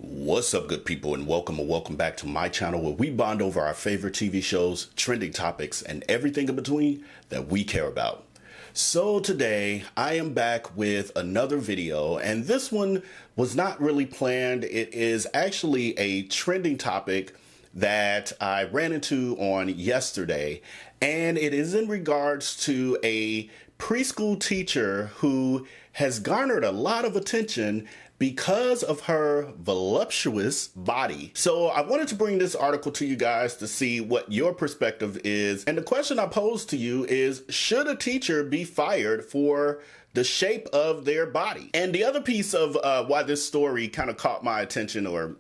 What's up, good people, and welcome back to my channel where we bond over our favorite TV shows, trending topics, and everything in between that we care about. So today I am back with another video, and this one was not really planned. It is actually a trending topic that I ran into on yesterday, and it is in regards to a preschool teacher who has garnered a lot of attention because of her voluptuous body. So I wanted to bring this article to you guys to see what your perspective is. And the question I pose to you is, should a teacher be fired for the shape of their body? And the other piece of why this story kind of caught my attention, or,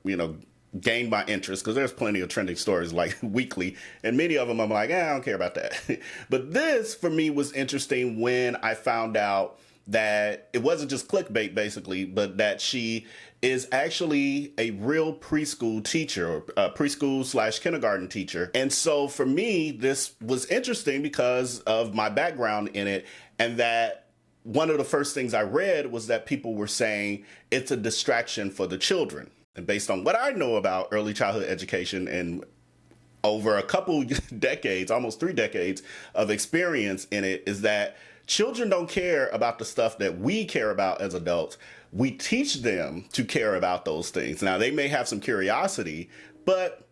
gained my interest, because there's plenty of trending stories like weekly, and many of them I'm like, I don't care about that. But this for me was interesting when I found out that it wasn't just clickbait basically, but that she is actually a real preschool teacher, or preschool / kindergarten teacher. And so for me, this was interesting because of my background in it, and that one of the first things I read was that people were saying it's a distraction for the children. And based on what I know about early childhood education and over a couple decades, almost 3 decades of experience in it, is that children don't care about the stuff that we care about as adults. We teach them to care about those things. Now, they may have some curiosity, but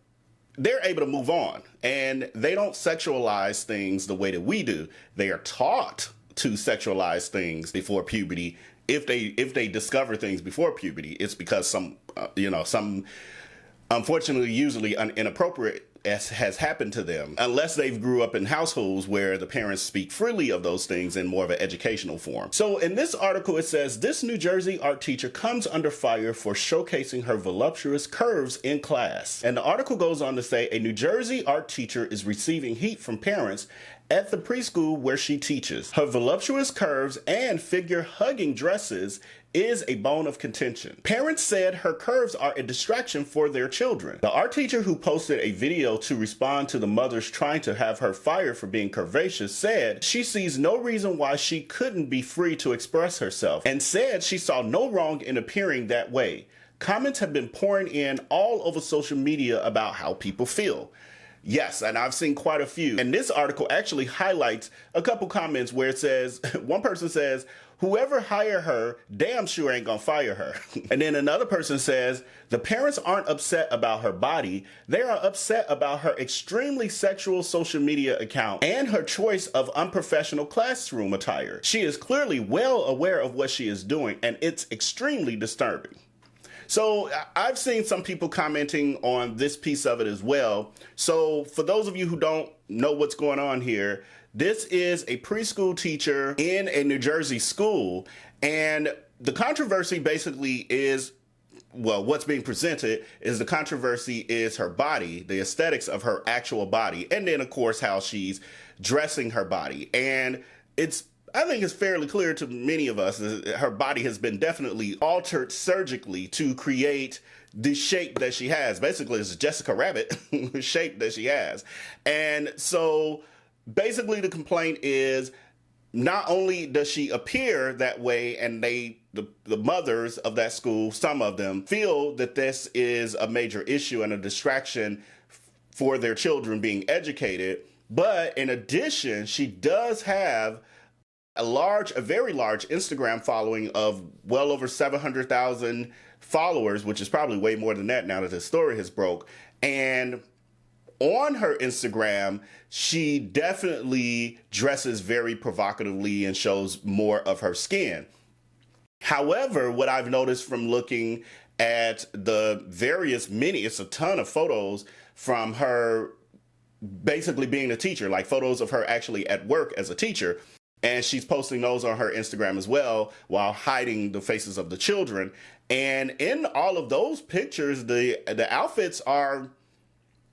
they're able to move on, and they don't sexualize things the way that we do. They are taught to sexualize things before puberty. If they discover things before puberty, it's because some unfortunately usually inappropriate has happened to them, unless they've grew up in households where the parents speak freely of those things in more of an educational form. So in this article, it says, this New Jersey art teacher comes under fire for showcasing her voluptuous curves in class. And the article goes on to say, a New Jersey art teacher is receiving heat from parents at the preschool where she teaches. Her voluptuous curves and figure-hugging dresses is a bone of contention. Parents said her curves are a distraction for their children. The art teacher, who posted a video to respond to the mothers trying to have her fired for being curvaceous, said she sees no reason why she couldn't be free to express herself, and said she saw no wrong in appearing that way. Comments have been pouring in all over social media about how people feel. Yes, and I've seen quite a few. And this article actually highlights a couple comments where it says, one person says, whoever hired her damn sure ain't gonna fire her. And then another person says, the parents aren't upset about her body, they are upset about her extremely sexual social media account and her choice of unprofessional classroom attire. She is clearly well aware of what she is doing, and it's extremely disturbing. So I've seen some people commenting on this piece of it as well. So for those of you who don't know what's going on here, this is a preschool teacher in a New Jersey school, and the controversy basically is, well, what's being presented is the controversy is her body, the aesthetics of her actual body, and then of course how she's dressing her body. And I think it's fairly clear to many of us that her body has been definitely altered surgically to create the shape that she has. Basically, it's Jessica Rabbit shape that she has. And so basically the complaint is, not only does she appear that way, and the mothers of that school, some of them, feel that this is a major issue and a distraction for their children being educated, but in addition, she does have a very large Instagram following of well over 700,000 followers, which is probably way more than that now that this story has broke. And on her Instagram, she definitely dresses very provocatively and shows more of her skin. However, what I've noticed from looking at the it's a ton of photos from her basically being a teacher, like photos of her actually at work as a teacher. And she's posting those on her Instagram as well, while hiding the faces of the children. And in all of those pictures, the outfits are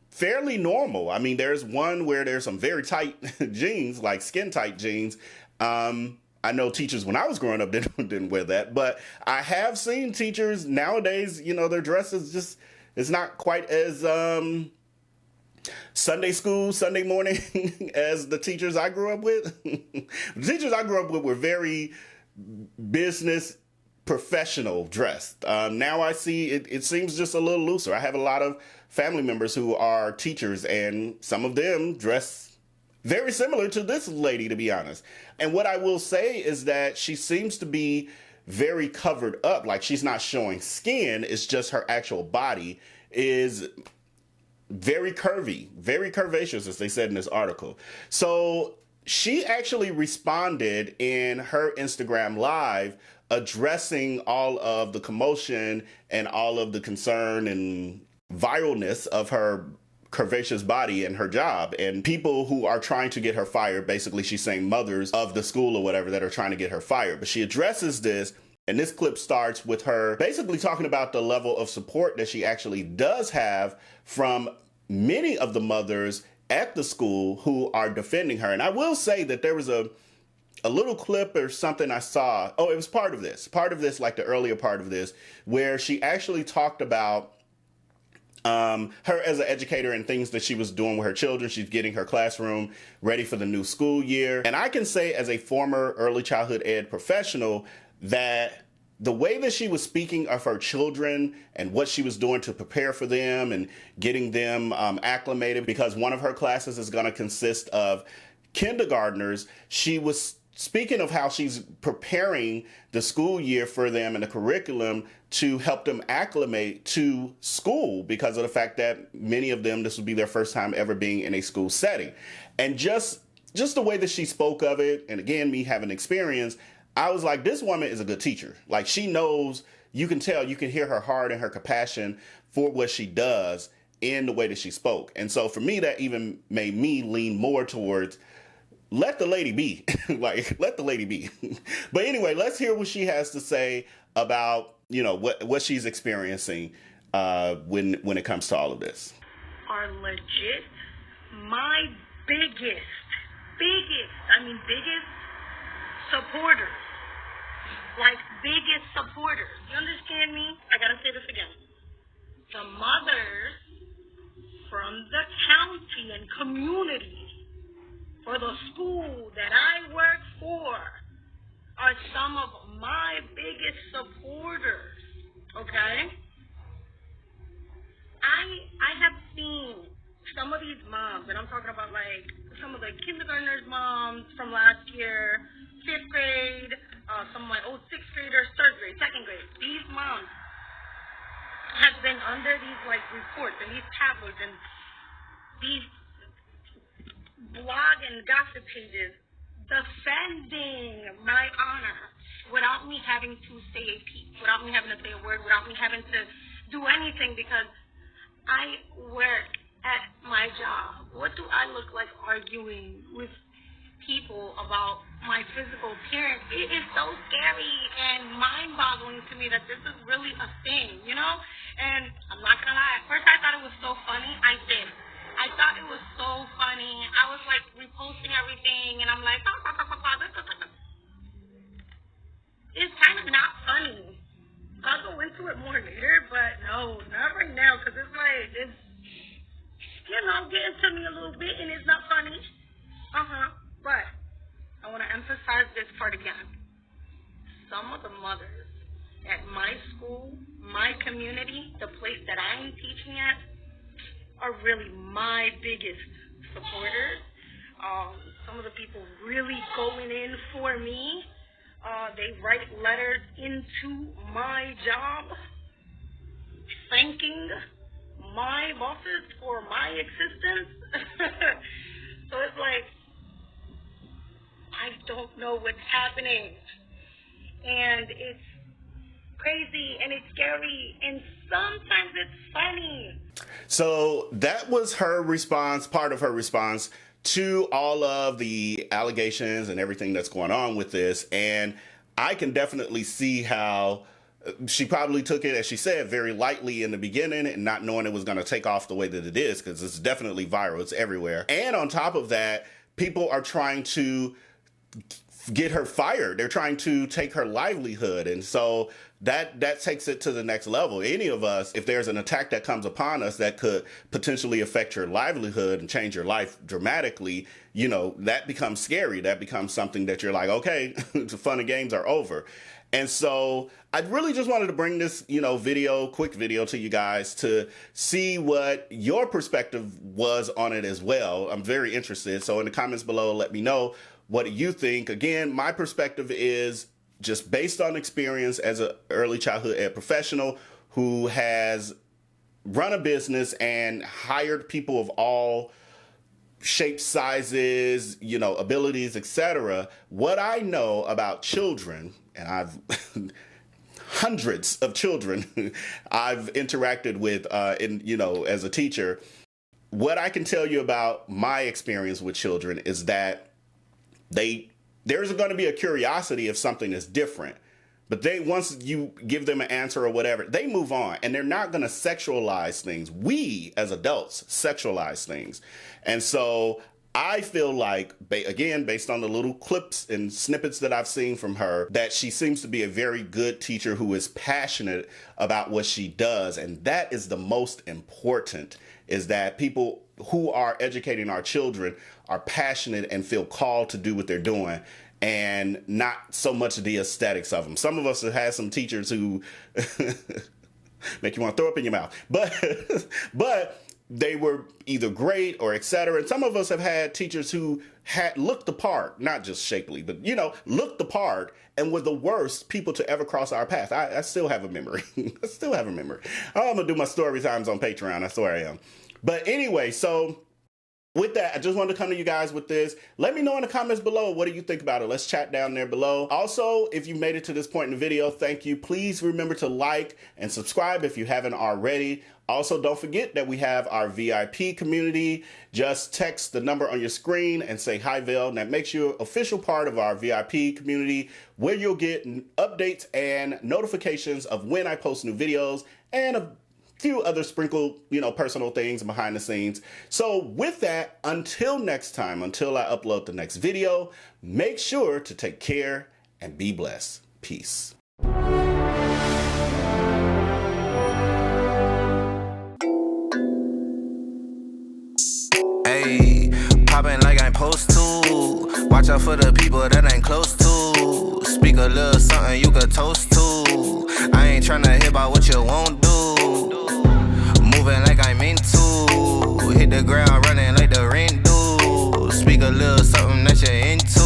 fairly normal. I mean, there's one where there's some very tight jeans, like skin tight jeans. I know teachers when I was growing up didn't wear that, but I have seen teachers nowadays, their dresses just, it's not quite as Sunday school, Sunday morning as the teachers I grew up with. The teachers I grew up with were very business professional dressed. Now I see it seems just a little looser. I have a lot of family members who are teachers, and some of them dress very similar to this lady, to be honest. And what I will say is that she seems to be very covered up. Like, she's not showing skin. It's just her actual body is very curvy, very curvaceous, as they said in this article. So she actually responded in her Instagram Live addressing all of the commotion and all of the concern and viralness of her curvaceous body and her job, and people who are trying to get her fired. Basically, she's saying mothers of the school or whatever that are trying to get her fired. But she addresses this, and this clip starts with her basically talking about the level of support that she actually does have from many of the mothers at the school who are defending her. And I will say that there was a little clip or something I saw. Oh, it was part of this, like the earlier part of this, where she actually talked about her as an educator and things that she was doing with her children. She's getting her classroom ready for the new school year. And I can say, as a former early childhood ed professional, that the way that she was speaking of her children and what she was doing to prepare for them and getting them acclimated, because one of her classes is going to consist of kindergartners, she was speaking of how she's preparing the school year for them and the curriculum to help them acclimate to school, because of the fact that many of them, this would be their first time ever being in a school setting. And just the way that she spoke of it, and again, me having experience, I was like, this woman is a good teacher. Like, she knows, you can tell, you can hear her heart and her compassion for what she does in the way that she spoke. And so for me, that even made me lean more towards, let the lady be. Like, let the lady be. But anyway, let's hear what she has to say about, you know, what she's experiencing when it comes to all of this. Are legit my biggest supporters. Like, biggest supporters. You understand me? I gotta say this again. The mothers from the county and community for the school that I work for are some of my biggest supporters, okay? I have seen some of these moms, and I'm talking about like some of the kindergartners' moms from last year, 5th grade, some of my old 6th graders, 3rd grade, 2nd grade. These moms have been under these like reports and these tabloids and these blog and gossip pages defending my honor without me having to say a peep, without me having to say a word, without me having to do anything, because I work at my job. What do I look like arguing with people about my physical appearance? It is so scary and mind-boggling to me that this is really a thing, you know? And I'm not gonna lie, at first I thought it was so funny. I did. I thought it was so funny. I was like reposting everything, and I'm like, it's kind of not funny. I'll go into it more later, but no, not right now, because it's like, it's, you know, getting to me a little bit, and it's not funny. But I want to emphasize this part again. Some of the mothers at my school, my community, the place that I am teaching at, are really my biggest supporters. Some of the people really going in for me. They write letters into my job thanking my bosses for my existence. So it's like, I don't know what's happening. And it's crazy and it's scary and sometimes it's funny. So that was her response, part of her response to all of the allegations and everything that's going on with this. And I can definitely see how she probably took it, as she said, very lightly in the beginning and not knowing it was going to take off the way that it is, because it's definitely viral. It's everywhere. And on top of that, people are trying to get her fired. They're trying to take her livelihood. And so that takes it to the next level. Any of us, if there's an attack that comes upon us that could potentially affect your livelihood and change your life dramatically, you know, that becomes scary. That becomes something that you're like, okay, the fun and games are over. And so I really just wanted to bring this, quick video to you guys to see what your perspective was on it as well. I'm very interested. So in the comments below, let me know what you think. Again, my perspective is just based on experience as an early childhood ed professional who has run a business and hired people of all shapes, sizes, abilities, etc. What I know about children, and I've hundreds of children I've interacted with as a teacher. What I can tell you about my experience with children is that there's going to be a curiosity if something is different. But once you give them an answer or whatever, they move on, and they're not going to sexualize things. We as adults sexualize things. And so I feel like, again, based on the little clips and snippets that I've seen from her, that she seems to be a very good teacher who is passionate about what she does. And that is the most important, is that people who are educating our children are passionate and feel called to do what they're doing, and not so much the aesthetics of them. Some of us have had some teachers who make you want to throw up in your mouth, but they were either great or etc. And some of us have had teachers who had looked the part, not just shapely, but looked the part and were the worst people to ever cross our path. I still have a memory. I still have a memory. I'm gonna do my story times on Patreon. I swear I am. But anyway, so with that, I just wanted to come to you guys with this. Let me know in the comments below, what do you think about it? Let's chat down there below. Also, if you made it to this point in the video, thank you. Please remember to like and subscribe if you haven't already. Also, don't forget that we have our VIP community. Just text the number on your screen and say, "Hi, Vell," and that makes you an official part of our VIP community, where you'll get updates and notifications of when I post new videos and a few other sprinkled, personal things behind the scenes. So with that, until next time, until I upload the next video, make sure to take care and be blessed. Peace. Hey, poppin' like I'm supposed to. Watch out for the people that ain't close to. Speak a little something you could toast to. I ain't tryna hear about what you won't do. Moving like I'm into. Hit the ground running like the rent do. Speak a little something that you're into.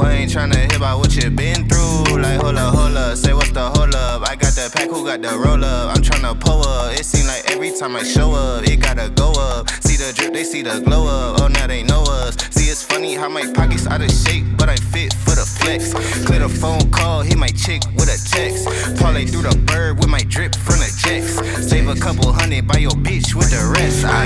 I ain't tryna hear about what you been through. Like hold up, say what's the hold up. I got the pack, who got the roll up? I'm tryna pull up. It seem like every time I show up, it gotta go up. See the drip, they see the glow up. Oh, now they know us. See, it's funny how my pockets out of shape, but I'm fit for the flex. Clear the phone call, hit my chick with a text. Parlay through the bird with my drip from the jets. Save a couple hundred, buy your bitch with the rest.